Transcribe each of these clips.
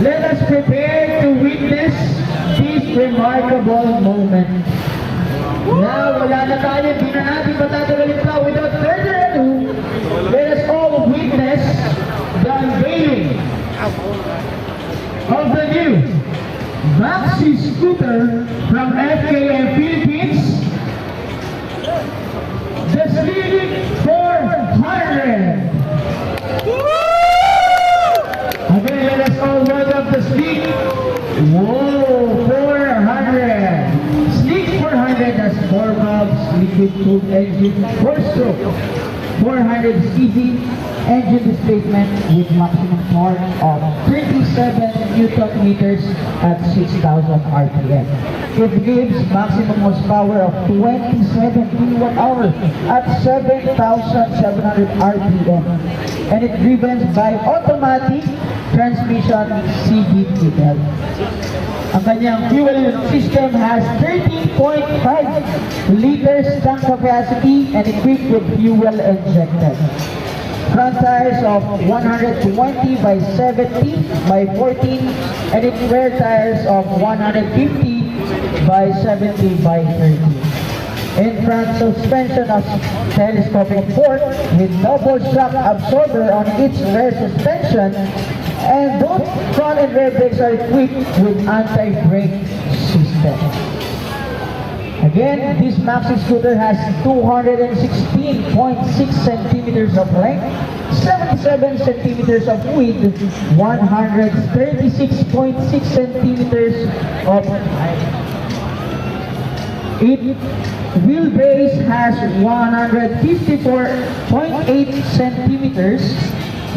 Let us prepare to witness this remarkable moment. Now, wala na tayo, di na natin patatagalin pa. Without further ado, let us all witness the unveiling of the new Maxi scooter from FKM Philippines, the Sleek 400. Again, let us all welcome the Sleek 400. Sleek 400 has 4 valves, liquid-cooled engine, 4-stroke, 400 cc engine displacement with maximum torque of 37 Newton meters at 6,000 RPM. It gives maximum horsepower of 27 kilowatt-hours at 7,700 RPM. And it driven by automatic transmission CVT. Ang kanyang fuel system has 13.5 liters tank capacity and equipped with fuel injected. Front tires of 120 by 70 by 14 and rear tires of 150 by 70 by 30. In front, suspension of telescopic fork with double shock absorber on its rear suspension, and both front and rear brakes are equipped with anti-brake system. Again, this Maxi scooter has 216.6 centimeters of length, 77 centimeters of width, 136.6 centimeters of height. Its wheelbase has 154.8 centimeters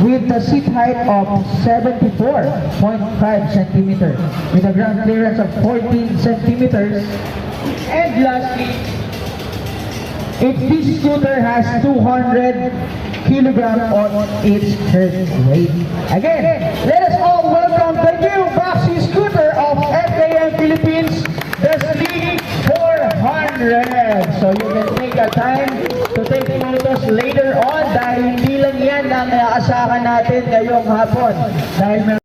with the seat height of 74.5 centimeters with a ground clearance of 14 centimeters. And lastly, this scooter has 200 kilograms on its current weight. Again, let us all welcome the new Maxi scooter of FKM Philippines, the Sleek 400. So you can take a time to take photos later on dahil hindi lang yan ang aasahan natin ngayong hapon. Dahil